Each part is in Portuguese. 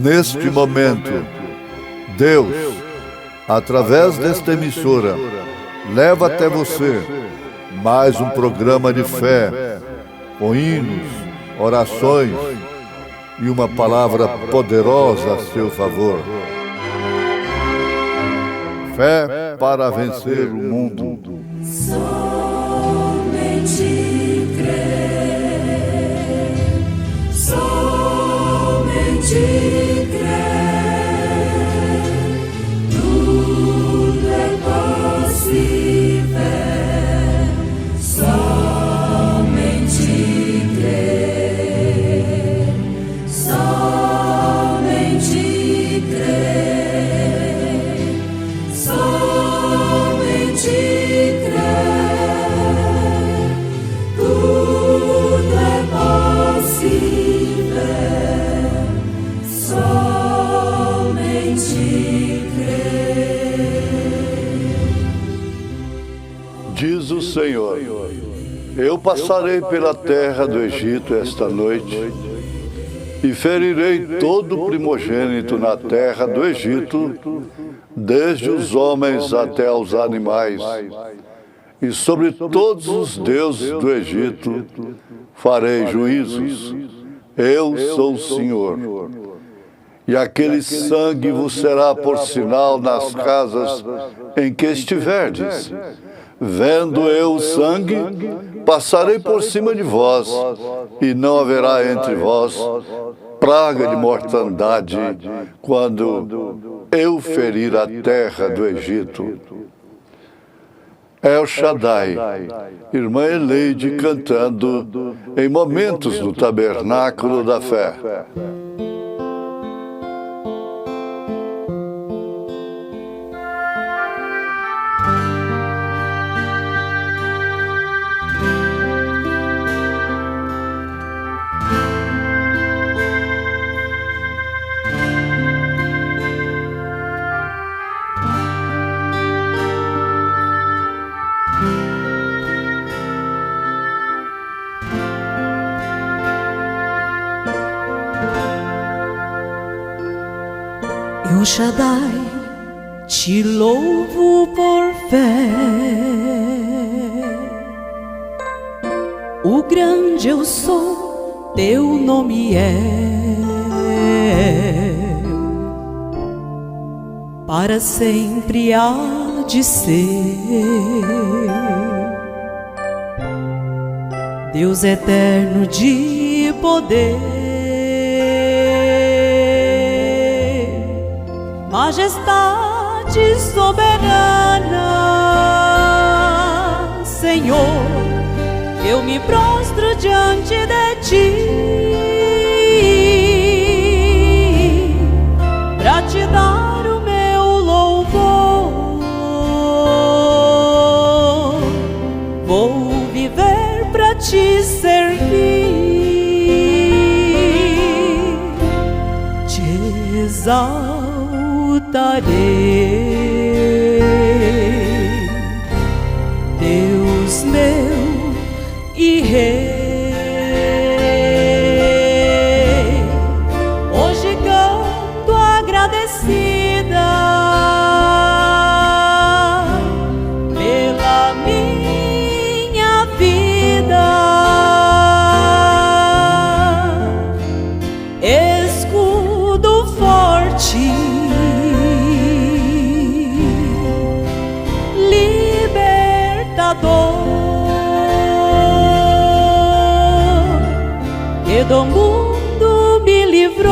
Neste momento, Deus, através desta emissora, leva até você mais um programa de fé, com hinos, orações e uma palavra poderosa a seu favor. Fé para vencer o mundo. Somente crer, somente crer, tudo é possível. Somente crer, somente crer, somente crer, tudo é possível. Somente crer. Diz o Senhor: eu passarei pela terra do Egito esta noite e ferirei todo primogênito na terra do Egito, desde os homens até os animais, e sobre todos os deuses do Egito farei juízos. Eu sou o Senhor. E aquele sangue vos será por sinal nas casas em que estiverdes. Vendo eu o sangue, passarei por cima de vós, e não haverá entre vós praga de mortandade, quando eu ferir a terra do Egito. El Shaddai, irmã Eleide cantando em Momentos no Tabernáculo da Fé. El Shaddai, te louvo por fé. O grande eu sou, teu nome é. Para sempre há de ser. Deus eterno de poder, majestade soberana, Senhor, eu me prostro diante de ti, pra te dar o meu louvor. Vou viver pra te servir, te exaltarei, Deus meu e Rei. Hoje canto agradecida pela minha vida, escudo forte, que do mundo me livrou,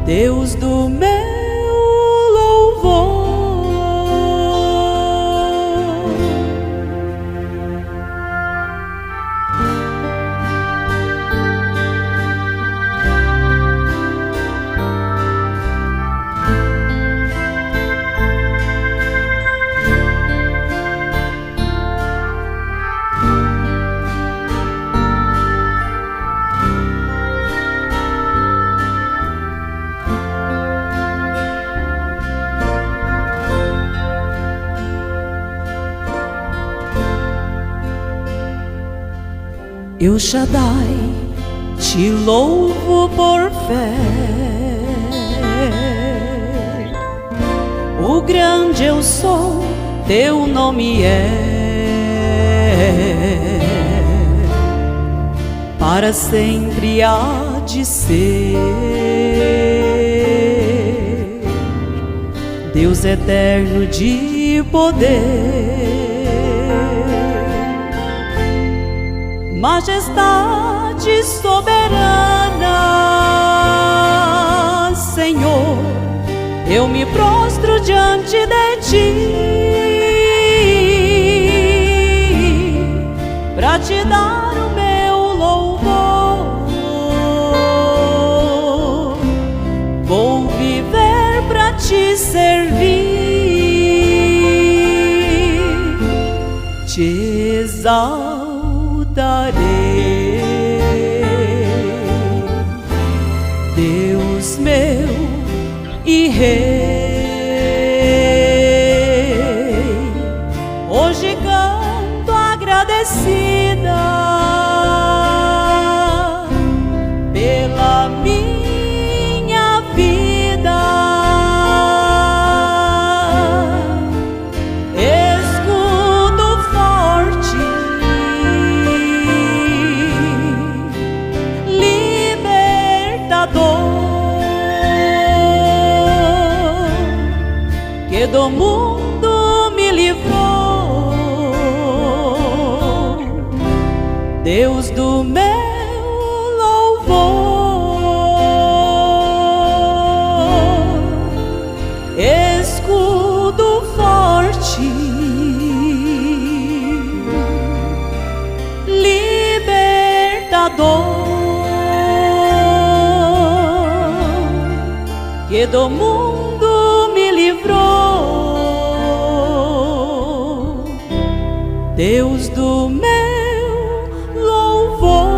Deus do meu louvor. El Shaddai, te louvo por fé. O grande eu sou, teu nome é, para sempre há de ser. Deus eterno de poder, majestade soberana, Senhor, eu me prostro diante de ti, pra te dar o meu louvor. Vou viver pra te servir, te exaltarei, Deus meu e Rei. Hoje canto agradecida pela minha vida, escudo forte, que do mundo me livrou, Deus do meu louvor, escudo forte, libertador, que do mundo me livrou, Deus do meu louvor.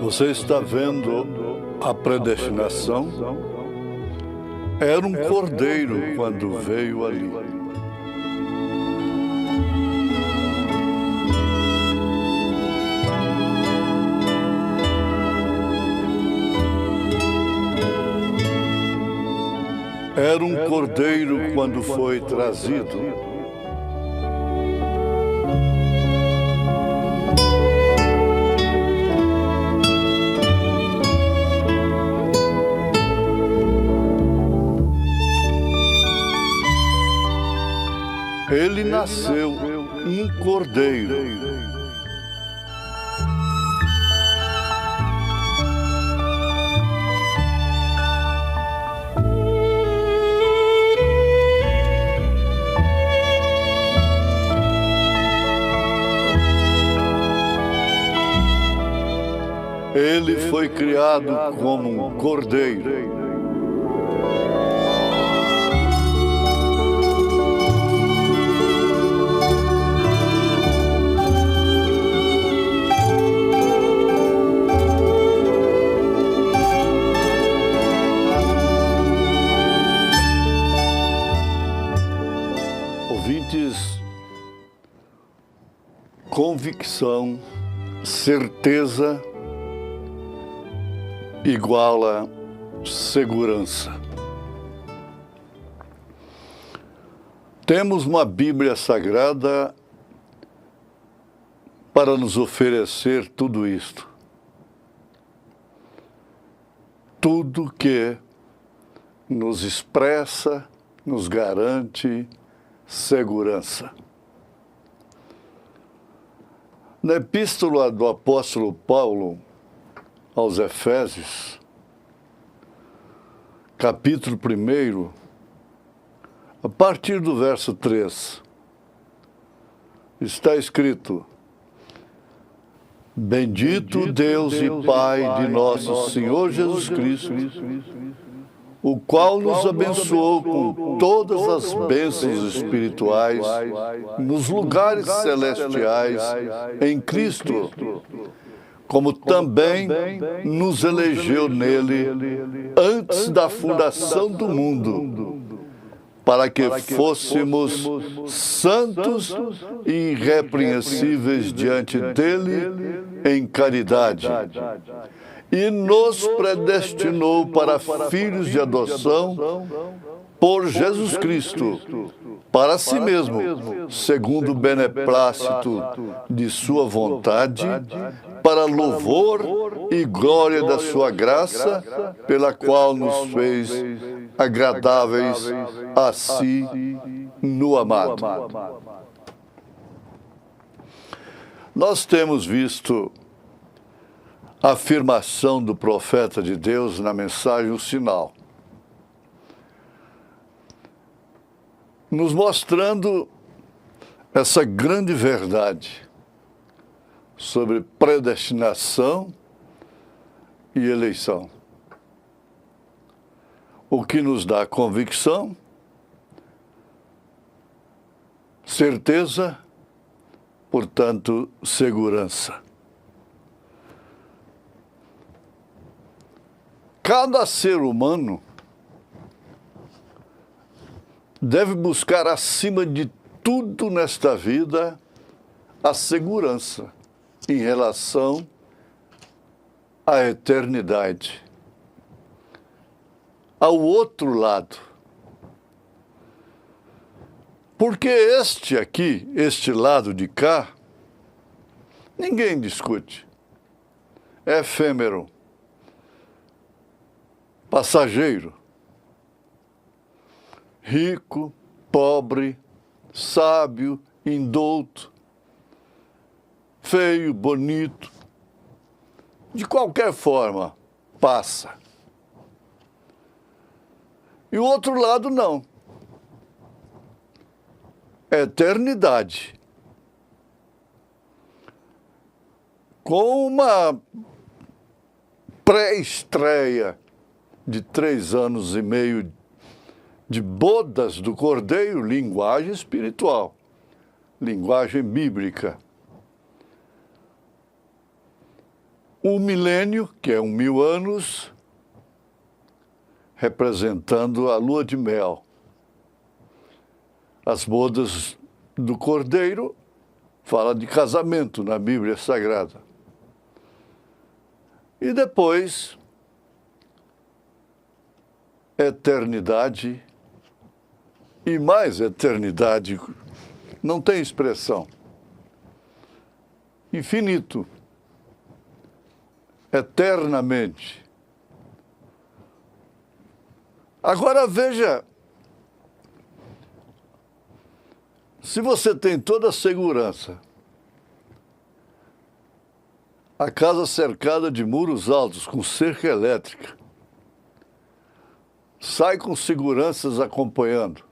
Você está vendo a predestinação? Era um cordeiro quando veio ali. Era um cordeiro quando foi trazido. Ele nasceu um cordeiro. Ele foi criado como um cordeiro. Ouvintes, convicção, certeza igual a segurança. Temos uma Bíblia Sagrada para nos oferecer tudo isto. Tudo que nos expressa, nos garante segurança. Na epístola do apóstolo Paulo aos Efésios, capítulo 1, a partir do verso 3, está escrito: Bendito Deus e Pai de nosso Senhor Jesus Cristo, o qual nos abençoou com todas as bênçãos espirituais nos lugares celestiais em Cristo, como também nos elegeu nele antes da fundação do mundo, para que fôssemos santos e irrepreensíveis diante dele em caridade. E nos predestinou para filhos de adoção por Jesus Cristo, para si mesmo, segundo o beneplácito de sua vontade, para louvor e glória da sua graça, pela qual nos fez agradáveis a si no amado. Nós temos visto a afirmação do profeta de Deus na mensagem O Sinal, nos mostrando essa grande verdade sobre predestinação e eleição. O que nos dá convicção, certeza, portanto, segurança. Cada ser humano deve buscar, acima de tudo nesta vida, a segurança em relação à eternidade, ao outro lado. Porque este lado de cá, ninguém discute. É efêmero, passageiro. Rico, pobre, sábio, indouto, feio, bonito, de qualquer forma, passa. E o outro lado não. Eternidade. Com uma pré-estreia de 3 anos e meio de bodas do Cordeiro, linguagem espiritual, linguagem bíblica. Um milênio, que é 1000 anos, representando a lua de mel. As bodas do Cordeiro fala de casamento na Bíblia Sagrada. E depois, eternidade e mais eternidade, não tem expressão. Infinito, eternamente. Agora veja, se você tem toda a segurança, a casa cercada de muros altos com cerca elétrica, sai com seguranças acompanhando,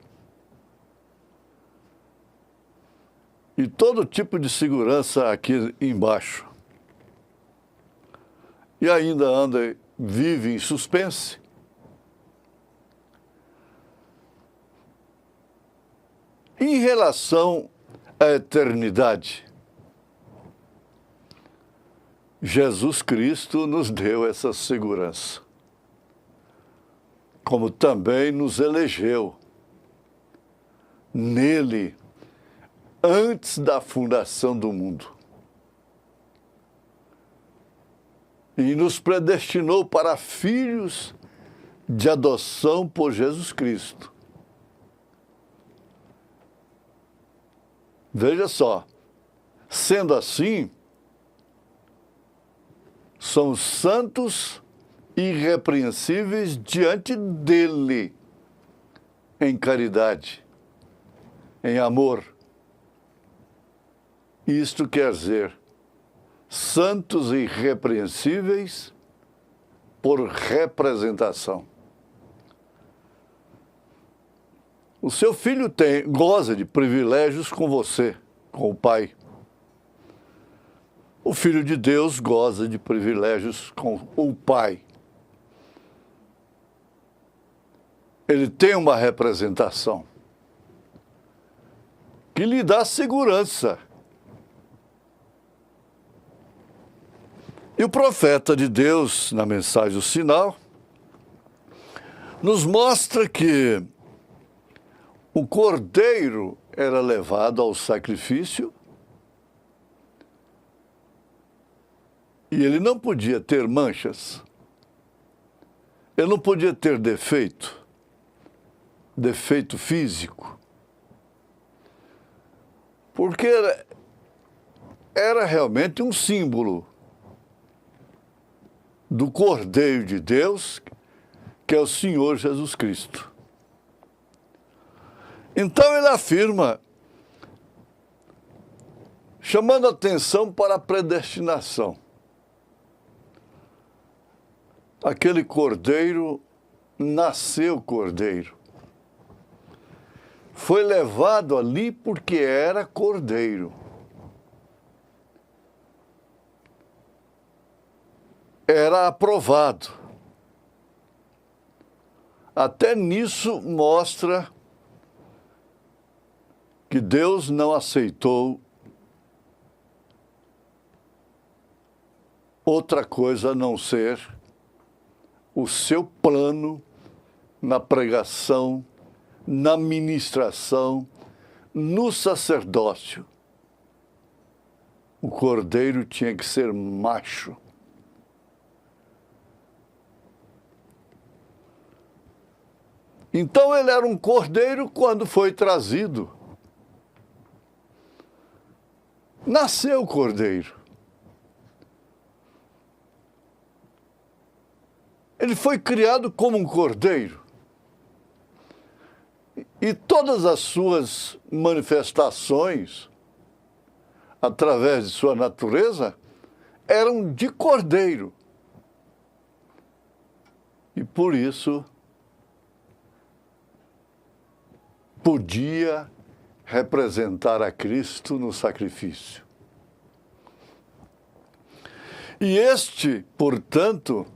e todo tipo de segurança aqui embaixo, e ainda vive em suspense, em relação à eternidade, Jesus Cristo nos deu essa segurança, como também nos elegeu nele antes da fundação do mundo. E nos predestinou para filhos de adoção por Jesus Cristo. Veja só, sendo assim, somos santos e irrepreensíveis diante dele, em caridade, em amor. Isto quer dizer, santos e irrepreensíveis por representação. O seu filho goza de privilégios com você, com o pai. o Filho de Deus goza de privilégios com o Pai. Ele tem uma representação que lhe dá segurança. E o profeta de Deus, na mensagem do sinal, nos mostra que o cordeiro era levado ao sacrifício e ele não podia ter manchas, ele não podia ter defeito físico, porque era realmente um símbolo do Cordeiro de Deus, que é o Senhor Jesus Cristo. Então ele afirma, chamando a atenção para a predestinação. Aquele cordeiro nasceu cordeiro. Foi levado ali porque era cordeiro. Era aprovado. Até nisso mostra que Deus não aceitou outra coisa a não ser o seu plano na pregação, na ministração, no sacerdócio. O cordeiro tinha que ser macho. Então ele era um cordeiro quando foi trazido. Nasceu o cordeiro. Ele foi criado como um cordeiro. E todas as suas manifestações, através de sua natureza, eram de cordeiro. E por isso podia representar a Cristo no sacrifício. E este, portanto,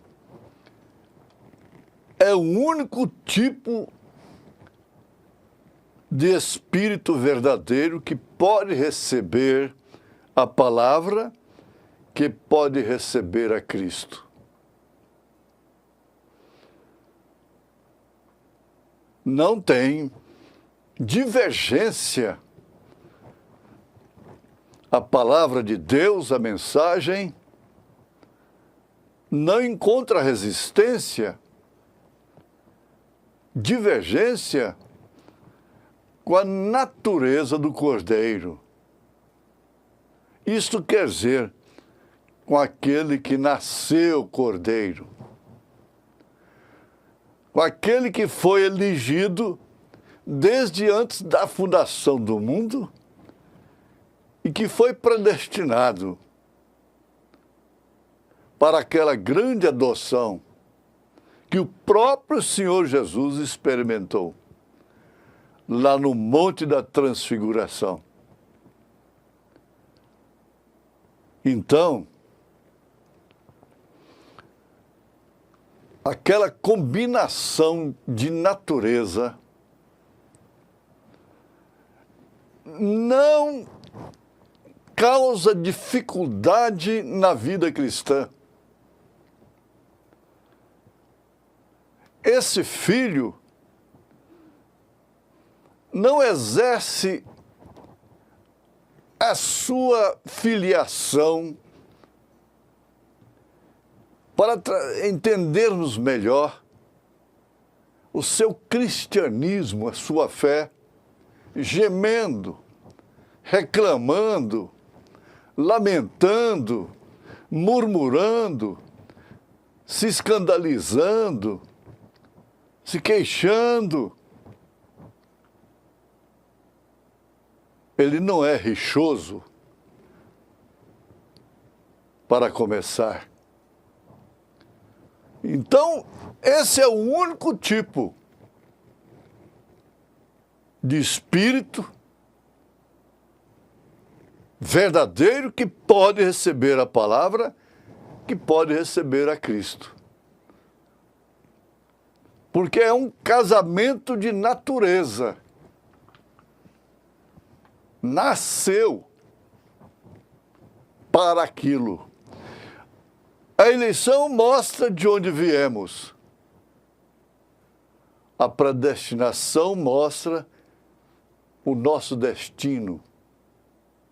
é o único tipo de espírito verdadeiro que pode receber a palavra, que pode receber a Cristo. Não tem divergência. A palavra de Deus, a mensagem, não encontra resistência, divergência com a natureza do cordeiro. Isto quer dizer, com aquele que nasceu cordeiro, com aquele que foi elegido desde antes da fundação do mundo e que foi predestinado para aquela grande adoção que o próprio Senhor Jesus experimentou lá no Monte da Transfiguração. Então, aquela combinação de natureza não causa dificuldade na vida cristã. Esse filho não exerce a sua filiação para entendermos melhor o seu cristianismo, a sua fé, gemendo, reclamando, lamentando, murmurando, se escandalizando, se queixando. Ele não é rixoso, para começar. Então, esse é o único tipo de espírito verdadeiro que pode receber a palavra, que pode receber a Cristo. Porque é um casamento de natureza. Nasceu para aquilo. A eleição mostra de onde viemos. A predestinação mostra o nosso destino,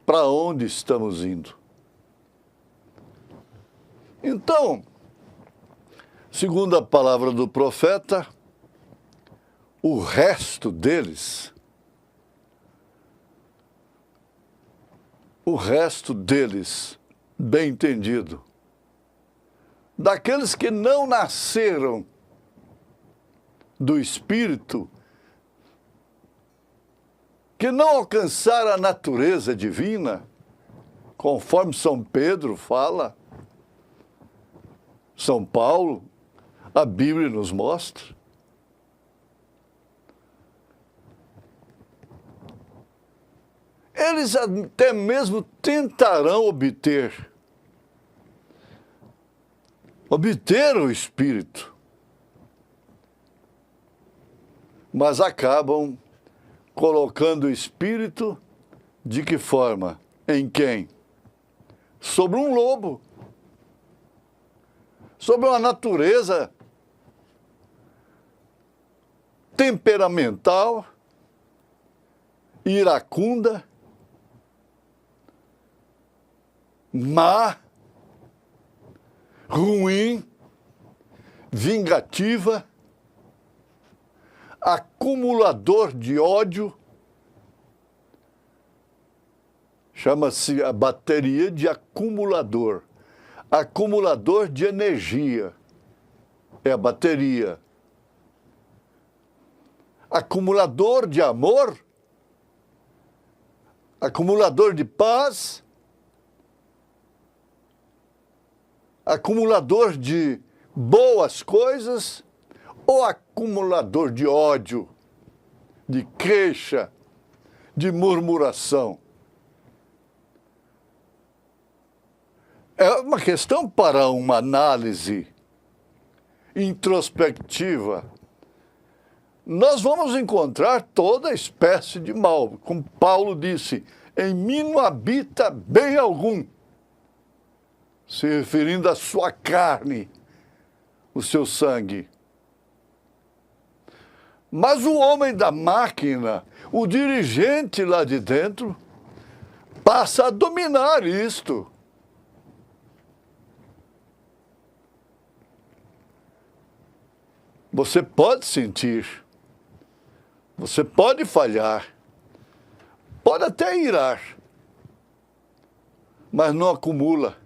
para onde estamos indo. Então, segundo a palavra do profeta, o resto deles, bem entendido, daqueles que não nasceram do Espírito, que não alcançaram a natureza divina, conforme São Pedro fala, São Paulo, a Bíblia nos mostra. Eles até mesmo tentarão obter o Espírito, mas acabam colocando o Espírito de que forma? Em quem? Sobre um lobo, sobre uma natureza temperamental, iracunda, má, ruim, vingativa, acumulador de ódio. Chama-se a bateria de acumulador. Acumulador de energia. É a bateria. Acumulador de amor. Acumulador de paz. Acumulador de boas coisas. Ou acumulador de ódio, de queixa, de murmuração. É uma questão para uma análise introspectiva. Nós vamos encontrar toda espécie de mal. Como Paulo disse, em mim não habita bem algum, se referindo à sua carne, o seu sangue. Mas o homem da máquina, o dirigente lá de dentro, passa a dominar isto. Você pode sentir, você pode falhar, pode até irar, mas não acumula.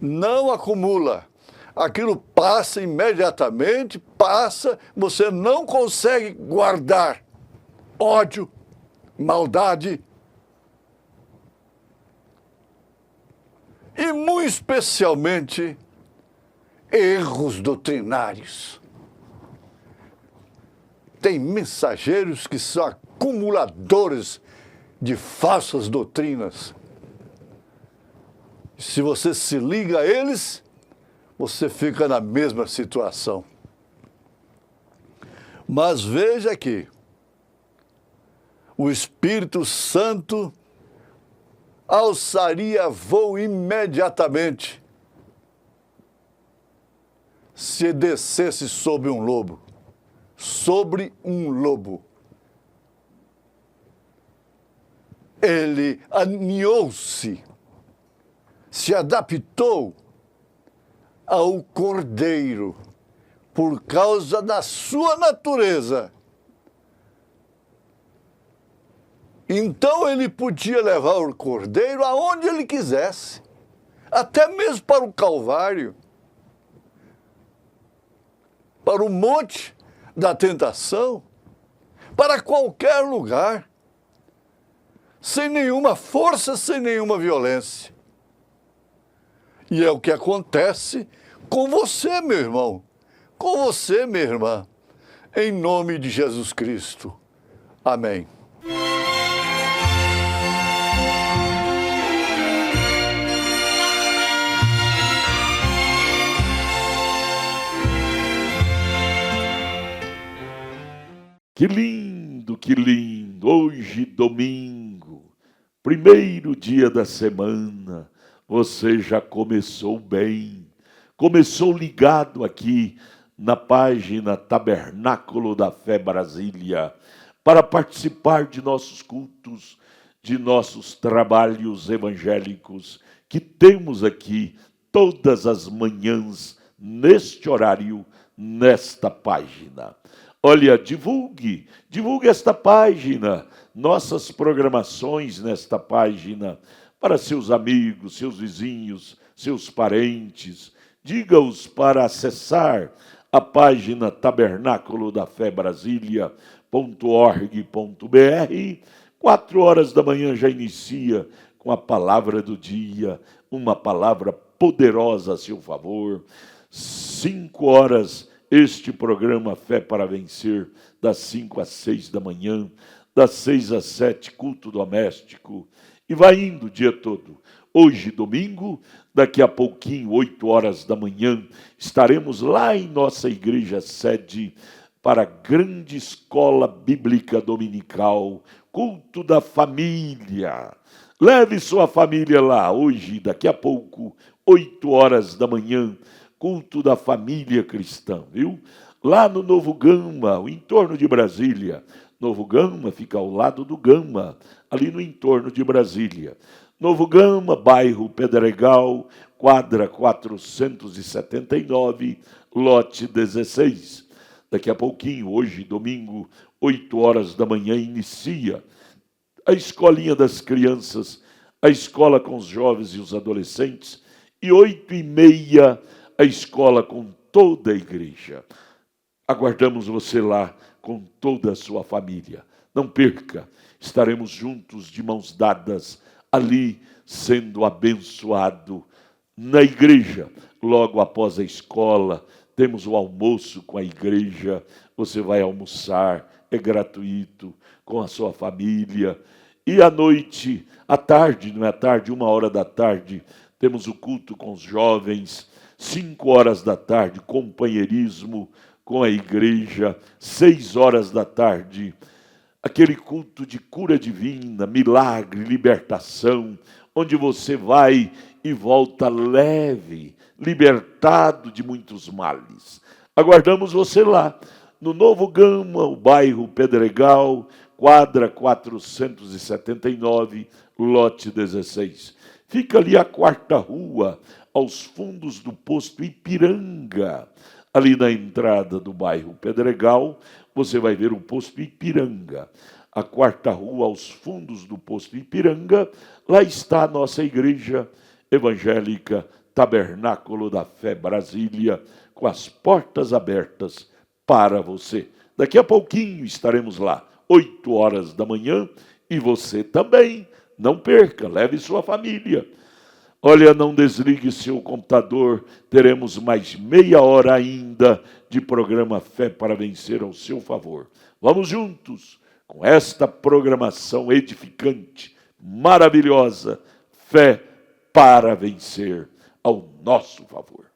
Não acumula. Aquilo passa imediatamente, passa, você não consegue guardar ódio, maldade. E muito especialmente erros doutrinários. Tem mensageiros que são acumuladores de falsas doutrinas. Se você se liga a eles, você fica na mesma situação. Mas veja que o Espírito Santo alçaria voo imediatamente se descesse sobre um lobo. Sobre um lobo. Ele aninhou-se, se adaptou ao cordeiro, por causa da sua natureza. Então ele podia levar o cordeiro aonde ele quisesse, até mesmo para o Calvário, para o monte da tentação, para qualquer lugar, sem nenhuma força, sem nenhuma violência. E é o que acontece com você, meu irmão, com você, minha irmã, em nome de Jesus Cristo. Amém. Que lindo, que lindo. Hoje, domingo, primeiro dia da semana, você já começou bem. Começou ligado aqui na página Tabernáculo da Fé Brasília, para participar de nossos cultos, de nossos trabalhos evangélicos, que temos aqui todas as manhãs, neste horário, nesta página. Olha, divulgue esta página, nossas programações nesta página, para seus amigos, seus vizinhos, seus parentes. Diga-os para acessar a página Tabernáculo da Fé Brasília.org.br. 4 horas da manhã já inicia com a palavra do dia, uma palavra poderosa a seu favor. 5 horas, este programa Fé para Vencer, das 5 às 6 da manhã, das 6 às 7, culto doméstico, e vai indo o dia todo. Hoje, domingo, daqui a pouquinho, 8 horas da manhã, estaremos lá em nossa igreja sede para a grande escola bíblica dominical, culto da família. Leve sua família lá, hoje, daqui a pouco, 8 horas da manhã, culto da família cristã, viu? Lá no Novo Gama, o entorno de Brasília. Novo Gama fica ao lado do Gama, ali no entorno de Brasília. Novo Gama, bairro Pedregal, quadra 479, lote 16. Daqui a pouquinho, hoje, domingo, 8 horas da manhã, inicia a escolinha das crianças, a escola com os jovens e os adolescentes, e 8h30, a escola com toda a igreja. Aguardamos você lá com toda a sua família. Não perca, estaremos juntos de mãos dadas, ali sendo abençoado na igreja. Logo após a escola, temos o almoço com a igreja. Você vai almoçar, é gratuito, com a sua família. E à noite, à tarde, não é à tarde, 1h da tarde, temos o culto com os jovens. 5 horas da tarde, companheirismo com a igreja. 6 horas da tarde, aquele culto de cura divina, milagre, libertação, onde você vai e volta leve, libertado de muitos males. Aguardamos você lá, no Novo Gama, o bairro Pedregal, quadra 479, lote 16. Fica ali a 4ª rua, aos fundos do posto Ipiranga. Ali na entrada do bairro Pedregal, você vai ver o posto Ipiranga. A 4ª rua, aos fundos do posto Ipiranga, lá está a nossa igreja evangélica Tabernáculo da Fé Brasília, com as portas abertas para você. Daqui a pouquinho estaremos lá, 8 horas da manhã, e você também. Não perca, leve sua família. Olha, não desligue seu computador, teremos mais meia hora ainda de programa Fé para Vencer ao seu favor. Vamos juntos com esta programação edificante, maravilhosa, Fé para Vencer ao nosso favor.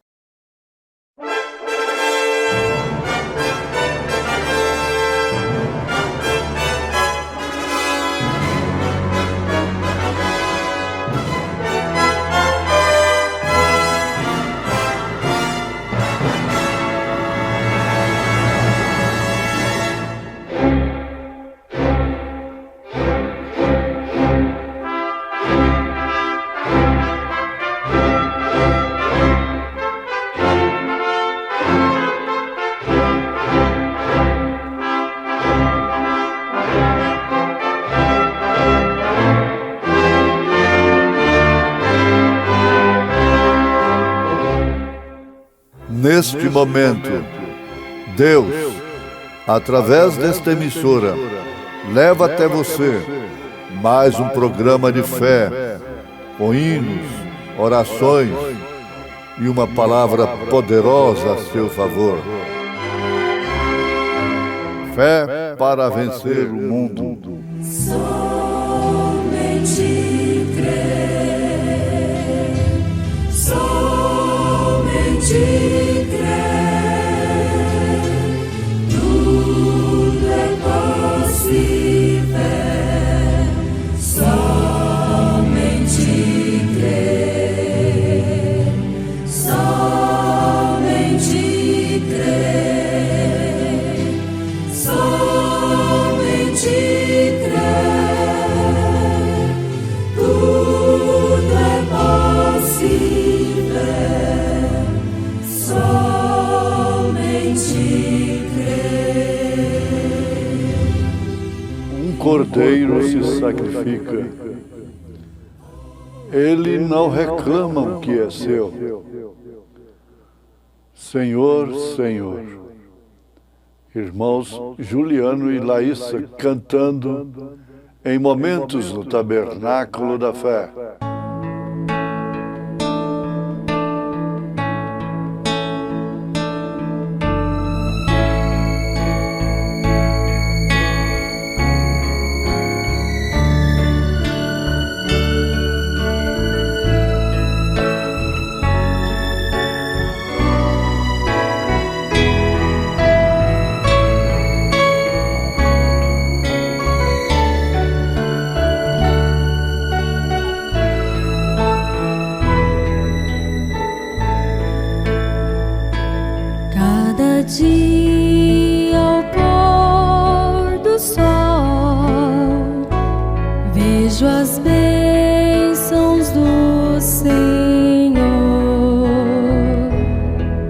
Neste momento, Deus, através desta emissora, leva até você mais um programa de fé, com hinos, orações e uma palavra poderosa a seu favor. Fé para vencer o mundo. Somente crer, somente crer, tudo é possível. cordeiro se sacrifica. Ele não reclama o que é seu. Senhor, Senhor. Irmãos Juliano e Laísa cantando em momentos no Tabernáculo da Fé. Dia ao pôr do sol, vejo as bênçãos do Senhor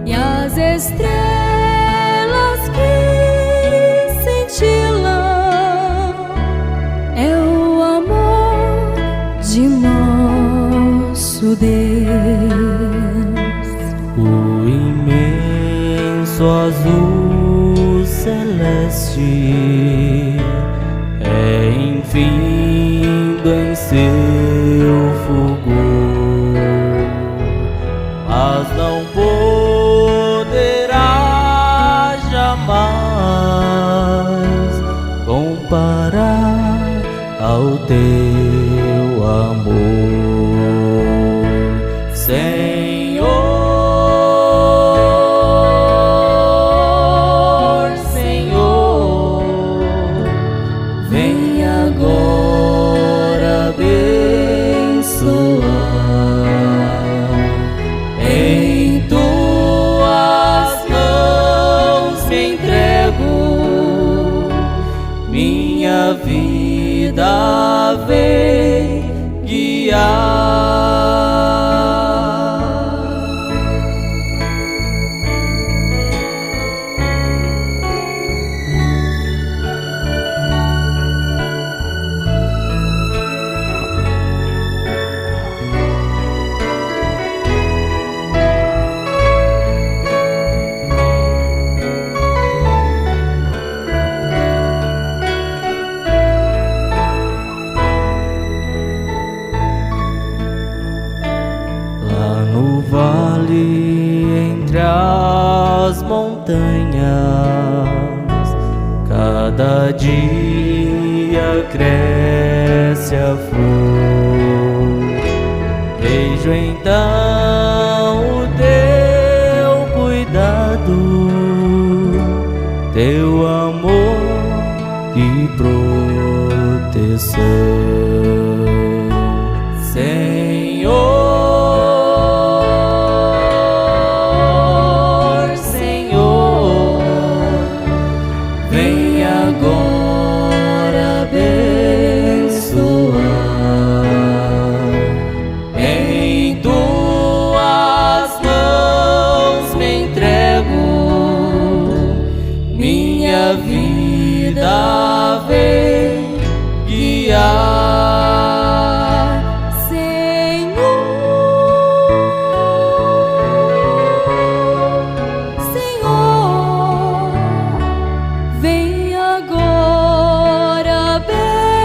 e as estrelas que cintilam. É o amor de nosso Deus. Azul celeste é infindo em seu fulgor, mas não poderá jamais comparar ao teu amor, Senhor. Vida vem guiar. Entre as montanhas, cada dia cresce a flor. Vejo então o teu cuidado, teu amor e proteção, Senhor. Vida vem guiar, Senhor, Senhor, vem agora abençoar.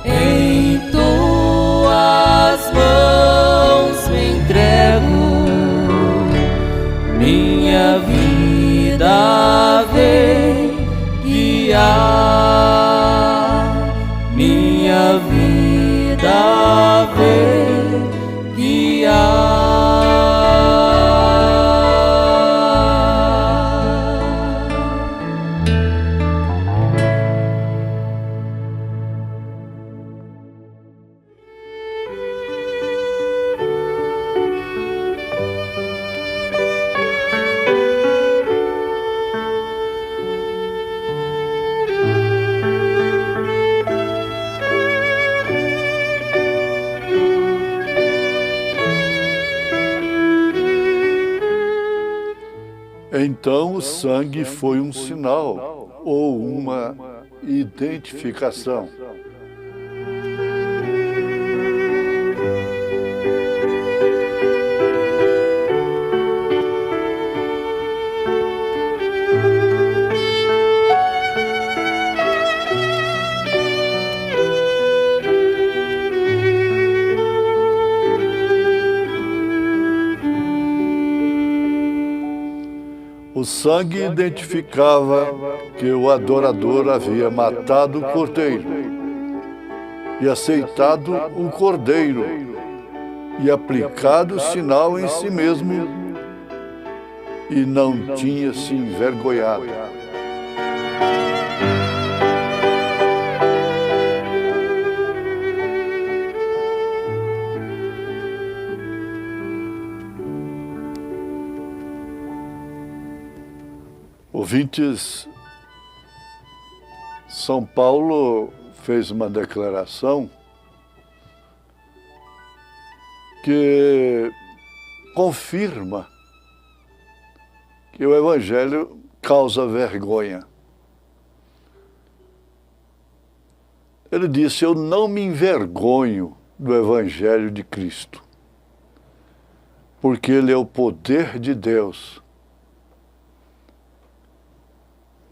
Em tuas mãos me entrego, minha vida vem guiar, minha vida vem guiar. Então o sangue foi um sinal ou uma identificação. O sangue identificava que o adorador havia matado o cordeiro e aceitado o cordeiro e aplicado o sinal em si mesmo e não tinha se envergonhado. Ouvintes, São Paulo fez uma declaração que confirma que o Evangelho causa vergonha. Ele disse: eu não me envergonho do Evangelho de Cristo, porque ele é o poder de Deus.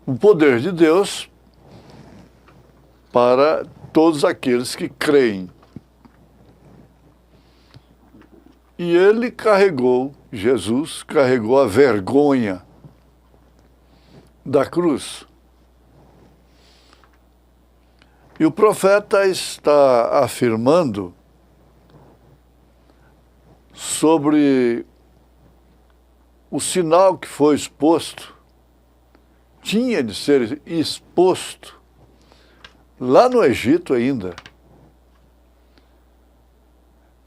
O poder de Deus para todos aqueles que creem. E ele carregou, Jesus carregou a vergonha da cruz. E o profeta está afirmando sobre o sinal que foi exposto, tinha de ser exposto lá no Egito ainda.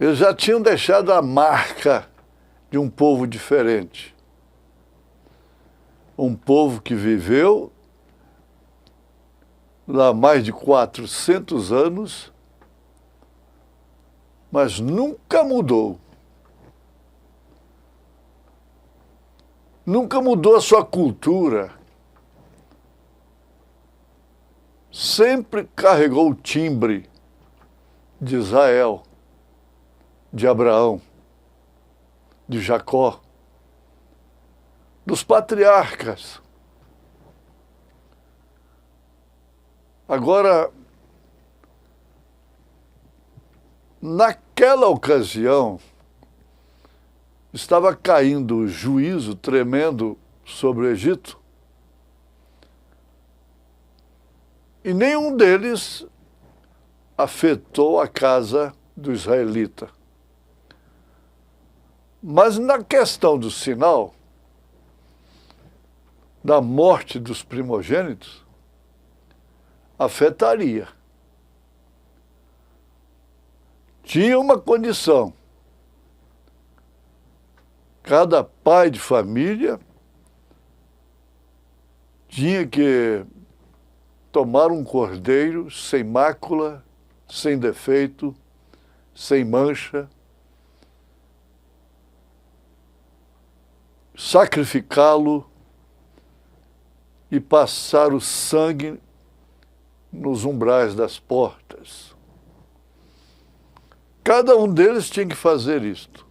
Eles já tinham deixado a marca de um povo diferente. Um povo que viveu lá mais de 400 anos, mas nunca mudou. Nunca mudou a sua cultura. Sempre carregou o timbre de Israel, de Abraão, de Jacó, dos patriarcas. Agora, naquela ocasião, estava caindo o juízo tremendo sobre o Egito, e nenhum deles afetou a casa do israelita. Mas na questão do sinal, da morte dos primogênitos, afetaria. Tinha uma condição. Cada pai de família tinha que tomar um cordeiro sem mácula, sem defeito, sem mancha, sacrificá-lo e passar o sangue nos umbrais das portas. Cada um deles tinha que fazer isto,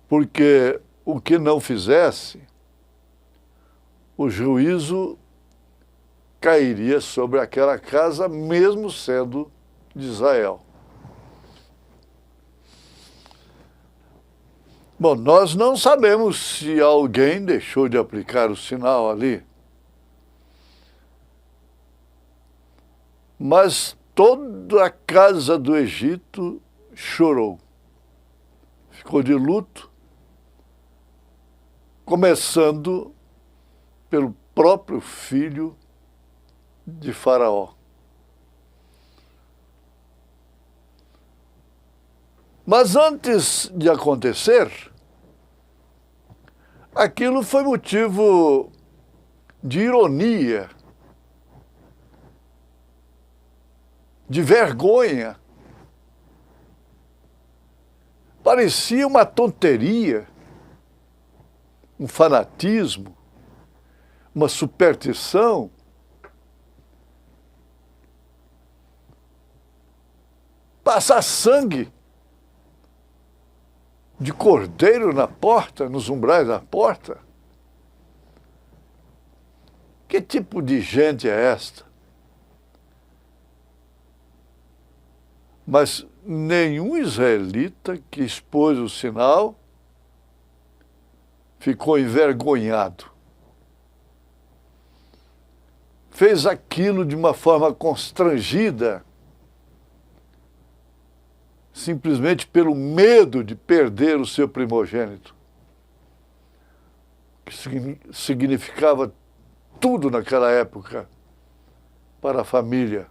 porque o que não fizesse, o juízo cairia sobre aquela casa, mesmo sendo de Israel. Bom, nós não sabemos se alguém deixou de aplicar o sinal ali, mas toda a casa do Egito chorou, ficou de luto, começando pelo próprio filho de Faraó. Mas antes de acontecer, aquilo foi motivo de ironia, de vergonha. Parecia uma tonteria, um fanatismo. uma superstição, passar sangue de cordeiro na porta, nos umbrais da porta? Que tipo de gente é esta? Mas nenhum israelita que expôs o sinal ficou envergonhado. Fez aquilo de uma forma constrangida, simplesmente pelo medo de perder o seu primogênito, que significava tudo naquela época para a família.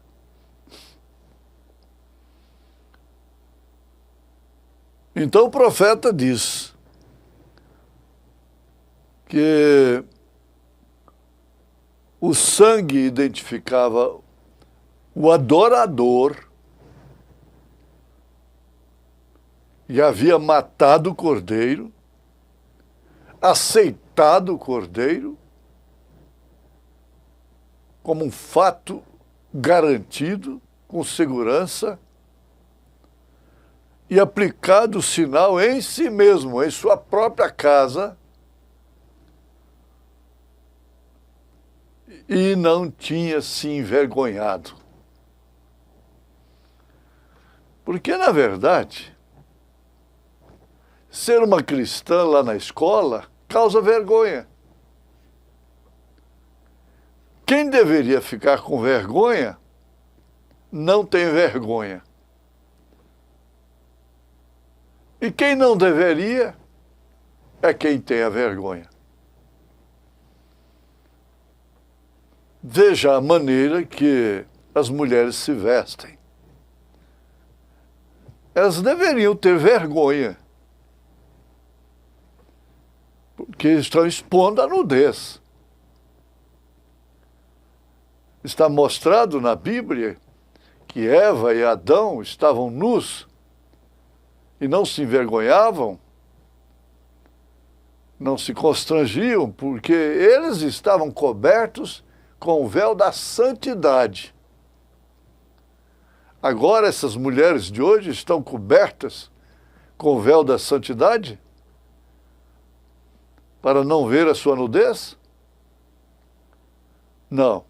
Então o profeta diz que o sangue identificava o adorador e havia matado o cordeiro, aceitado o cordeiro como um fato garantido, com segurança, e aplicado o sinal em si mesmo, em sua própria casa, e não tinha se envergonhado. Porque, na verdade, ser uma cristã lá na escola causa vergonha. Quem deveria ficar com vergonha, não tem vergonha. E quem não deveria, é quem tem a vergonha. Veja a maneira que as mulheres se vestem. Elas deveriam ter vergonha, porque estão expondo a nudez. Está mostrado na Bíblia que Eva e Adão estavam nus e não se envergonhavam, não se constrangiam, porque eles estavam cobertos com o véu da santidade. Agora essas mulheres de hoje estão cobertas com o véu da santidade para não ver a sua nudez? Não.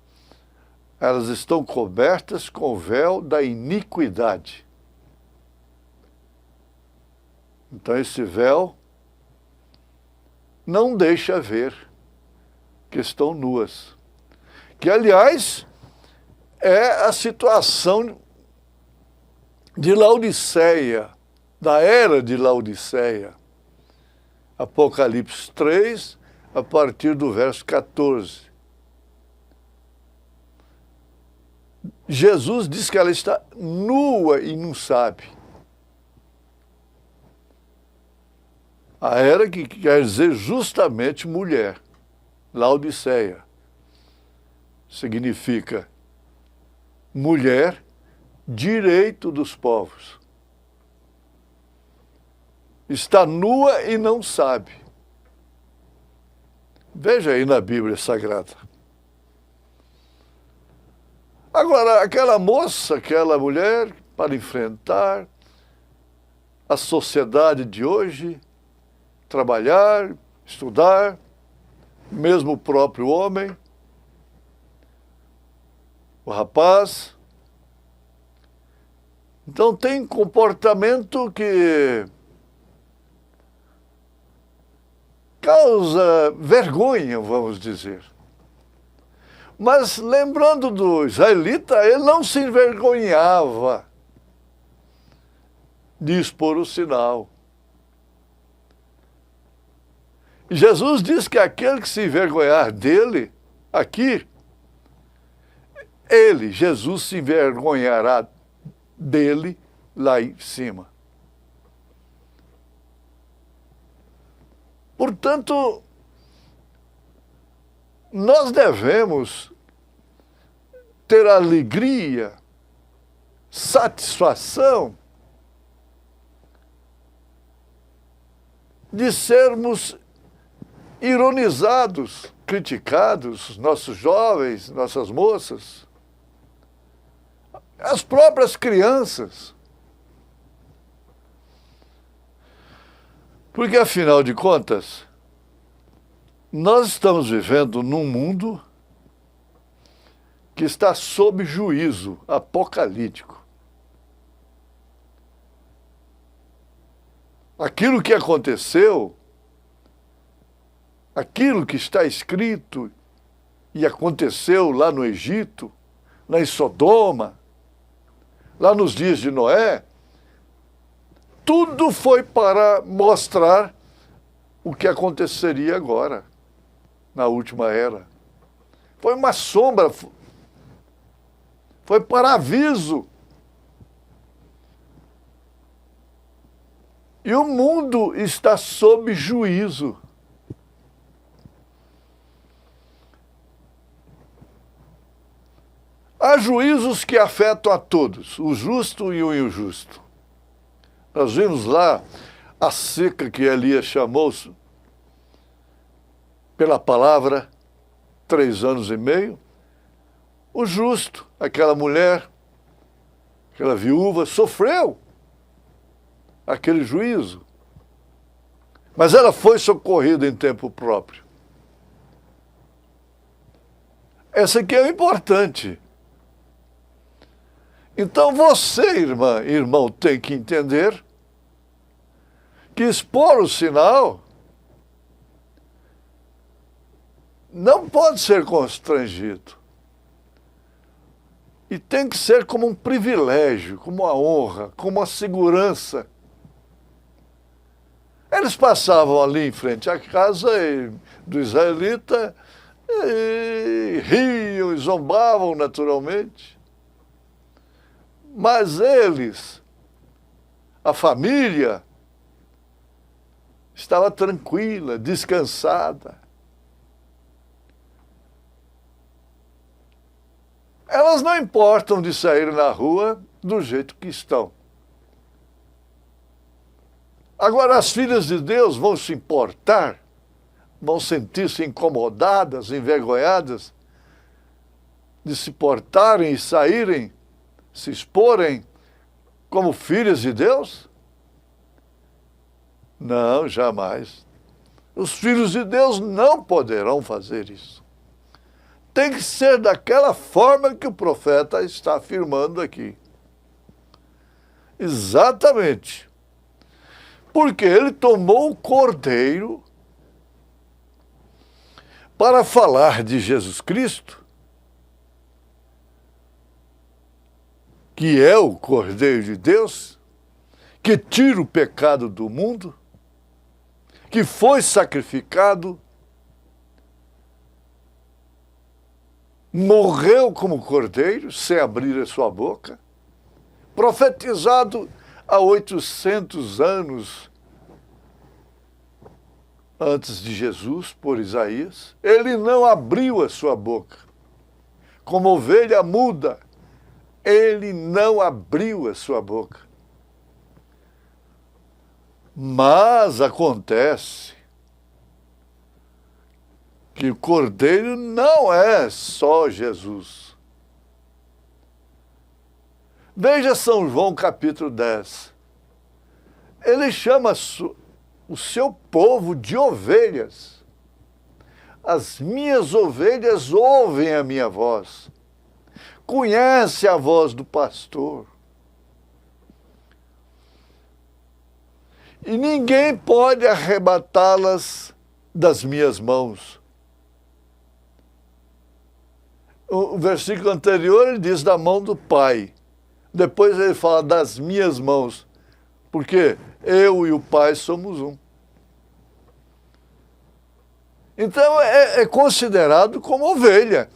Elas estão cobertas com o véu da iniquidade. Então esse véu não deixa ver que estão nuas. Que, aliás, é a situação de Laodiceia, da era de Laodiceia. Apocalipse 3, a partir do verso 14. Jesus diz que ela está nua e não sabe. A era que quer dizer justamente mulher. Laodiceia significa mulher, direito dos povos. Está nua e não sabe. Veja aí na Bíblia Sagrada. Agora, aquela moça, aquela mulher, para enfrentar a sociedade de hoje, trabalhar, estudar, mesmo o próprio homem, o rapaz. Então tem comportamento que causa vergonha, vamos dizer. Mas lembrando do israelita, ele não se envergonhava de expor o sinal. Jesus diz que aquele que se envergonhar dele, aqui, ele, Jesus, se envergonhará dele lá em cima. Portanto, nós devemos ter alegria, satisfação de sermos ironizados criticados, nossos jovens, nossas moças, as próprias crianças. Porque, afinal de contas, nós estamos vivendo num mundo que está sob juízo apocalíptico. Aquilo que aconteceu, aquilo que está escrito e aconteceu lá no Egito, lá em Sodoma, lá nos dias de Noé, tudo foi para mostrar o que aconteceria agora, na última era. Foi uma sombra, foi para aviso. E o mundo está sob juízo. Há juízos que afetam a todos, o justo e o injusto. Nós vimos lá a seca que Elias chamou pela palavra, 3 anos e meio. O justo, aquela mulher, aquela viúva, sofreu aquele juízo. Mas ela foi socorrida em tempo próprio. Essa aqui é o importante. Então você, irmã, irmão, tem que entender que expor o sinal não pode ser constrangido. E tem que ser como um privilégio, como uma honra, como uma segurança. Eles passavam ali em frente à casa do israelita e riam e zombavam naturalmente. Mas eles, a família, estava tranquila, descansada. Elas não importam de sair na rua do jeito que estão. Agora, as filhas de Deus vão se importar, vão sentir-se incomodadas, envergonhadas, de se portarem e saírem, se exporem como filhas de Deus? Não, jamais. Os filhos de Deus não poderão fazer isso. Tem que ser daquela forma que o profeta está afirmando aqui. Exatamente. Porque ele tomou o cordeiro para falar de Jesus Cristo, que é o Cordeiro de Deus, que tira o pecado do mundo, que foi sacrificado, morreu como cordeiro, sem abrir a sua boca, profetizado há 800 anos antes de Jesus, por Isaías. Ele não abriu a sua boca. Como ovelha muda, ele não abriu a sua boca. Mas acontece que o Cordeiro não é só Jesus. Veja São João capítulo 10. Ele chama o seu povo de ovelhas. As minhas ovelhas ouvem a minha voz. Conhece a voz do pastor. E ninguém pode arrebatá-las das minhas mãos. O versículo anterior ele diz da mão do Pai. Depois ele fala das minhas mãos. Porque eu e o Pai somos um. Então é considerado como ovelha,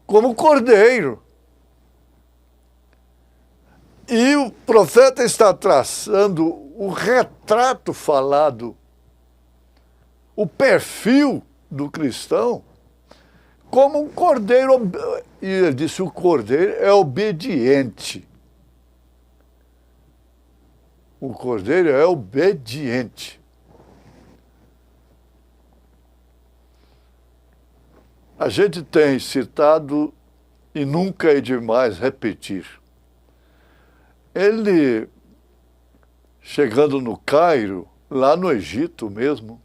como cordeiro. E o profeta está traçando o retrato falado, o perfil do cristão, como um cordeiro. E ele disse, o cordeiro é obediente. O cordeiro é obediente. A gente tem citado, e nunca é demais repetir, ele, chegando no Cairo, lá no Egito mesmo,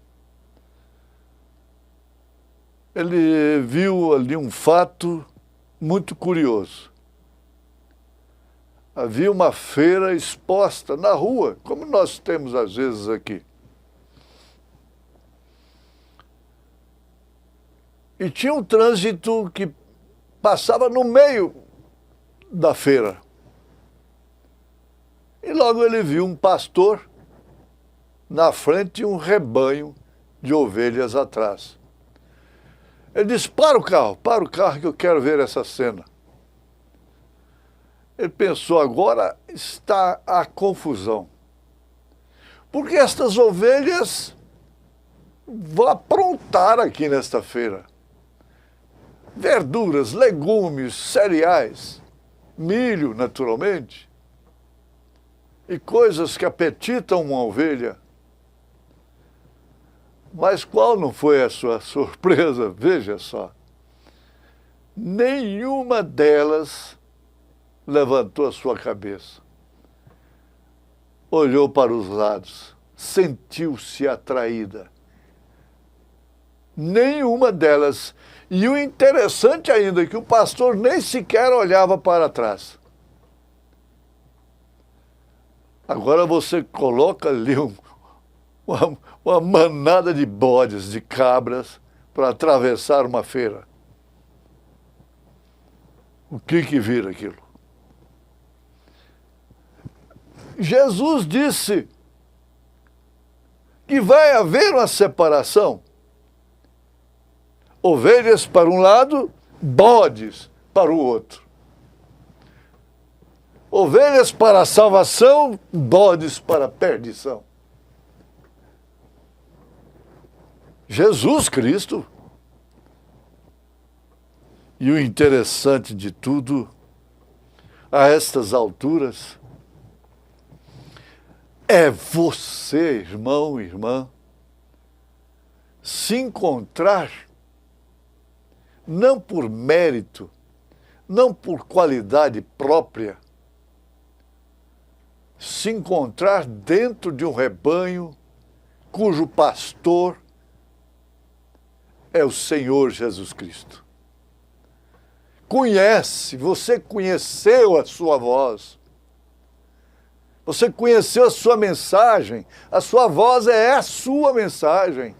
ele viu ali um fato muito curioso. Havia uma feira exposta na rua, como nós temos às vezes aqui. E tinha um trânsito que passava no meio da feira. E logo ele viu um pastor na frente e um rebanho de ovelhas atrás. Ele disse, para o carro que eu quero ver essa cena. Ele pensou, agora está a confusão. Porque estas ovelhas vão aprontar aqui nesta feira. Verduras, legumes, cereais, milho, naturalmente, e coisas que apetitam uma ovelha. Mas qual não foi a sua surpresa? Veja só. Nenhuma delas levantou a sua cabeça. Olhou para os lados, sentiu-se atraída. Nenhuma delas. E o interessante ainda é que o pastor nem sequer olhava para trás. Agora você coloca ali uma manada de bodes, de cabras, para atravessar uma feira. O que vira aquilo? Jesus disse que vai haver uma separação. Ovelhas para um lado, bodes para o outro. Ovelhas para a salvação, bodes para a perdição. Jesus Cristo. E o interessante de tudo, a estas alturas, é você, irmão, irmã, se encontrar não por mérito, não por qualidade própria, se encontrar dentro de um rebanho cujo pastor é o Senhor Jesus Cristo. Você conheceu a sua voz, você conheceu a sua mensagem, a sua voz é a sua mensagem.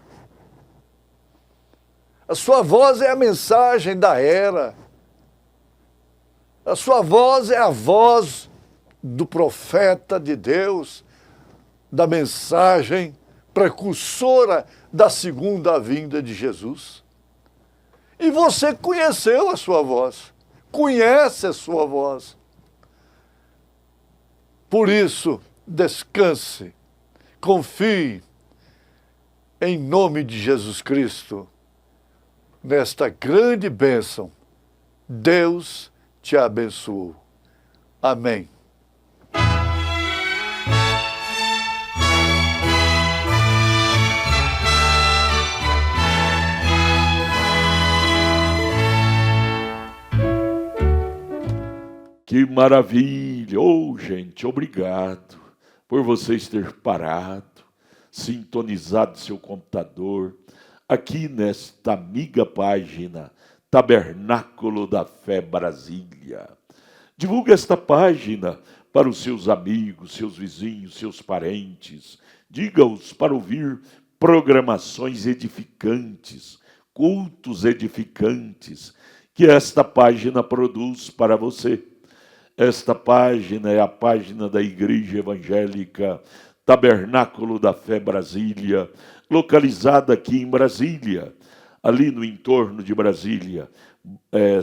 A sua voz é a mensagem da era. A sua voz é a voz do profeta de Deus, da mensagem precursora da segunda vinda de Jesus. E você conheceu a sua voz, conhece a sua voz. Por isso, descanse, confie em nome de Jesus Cristo. Nesta grande bênção, Deus te abençoou. Amém. Que maravilha! Oh, gente, obrigado por vocês ter parado, sintonizado seu computador, aqui nesta amiga página Tabernáculo da Fé Brasília. Divulgue esta página para os seus amigos, seus vizinhos, seus parentes. Diga-os para ouvir programações edificantes, cultos edificantes, que esta página produz para você. Esta página é a página da Igreja Evangélica Tabernáculo da Fé Brasília, localizada aqui em Brasília, ali no entorno de Brasília,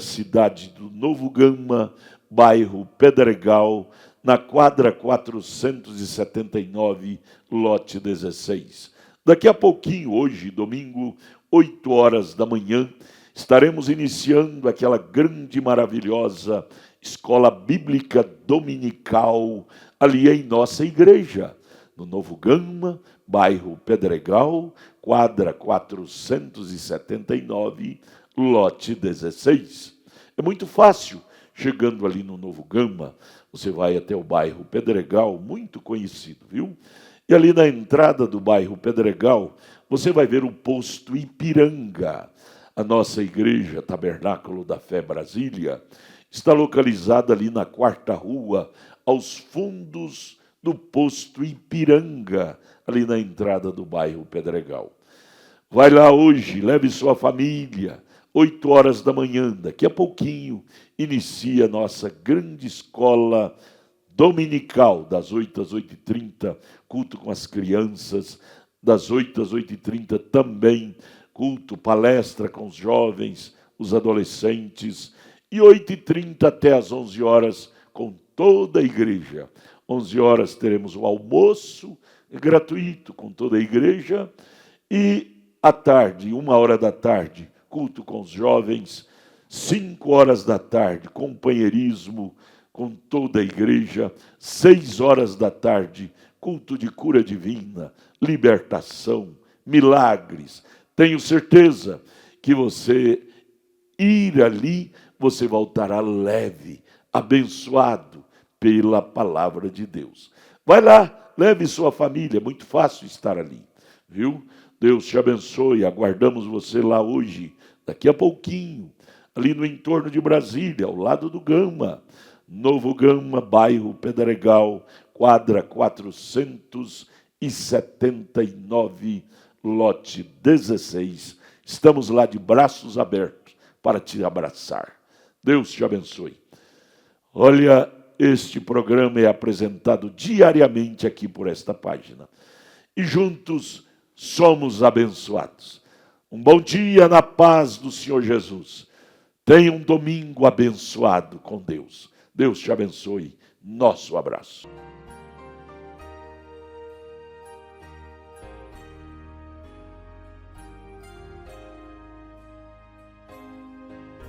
cidade do Novo Gama, bairro Pedregal, na quadra 479, lote 16. Daqui a pouquinho, hoje, domingo, 8 horas da manhã, estaremos iniciando aquela grande, maravilhosa escola bíblica dominical ali em nossa igreja, no Novo Gama, bairro Pedregal, quadra 479, lote 16. É muito fácil. Chegando ali no Novo Gama, você vai até o bairro Pedregal, muito conhecido, viu? E ali na entrada do bairro Pedregal, você vai ver o posto Ipiranga. A nossa igreja, Tabernáculo da Fé Brasília, está localizada ali na 4ª rua, aos fundos do posto Ipiranga, ali na entrada do bairro Pedregal. Vai lá hoje, leve sua família, 8 horas da manhã, daqui a pouquinho, inicia a nossa grande escola dominical, das 8 às 8h30, culto com as crianças, das 8 às 8h30 também, culto, palestra com os jovens, os adolescentes, e 8h30 até às 11 horas com toda a igreja. 11 horas teremos o almoço gratuito com toda a igreja, e à tarde, 1h da tarde, culto com os jovens, 5 horas da tarde, companheirismo com toda a igreja, 6 horas da tarde, culto de cura divina, libertação, milagres. Tenho certeza que você ir ali, você voltará leve, abençoado pela palavra de Deus. Vai lá, leve sua família, é muito fácil estar ali, viu? Deus te abençoe, aguardamos você lá hoje, daqui a pouquinho, ali no entorno de Brasília, ao lado do Gama, Novo Gama, bairro Pedregal, quadra 479, lote 16. Estamos lá de braços abertos para te abraçar. Deus te abençoe. Olha, este programa é apresentado diariamente aqui por esta página. E juntos somos abençoados. Um bom dia na paz do Senhor Jesus. Tenha um domingo abençoado com Deus. Deus te abençoe. Nosso abraço.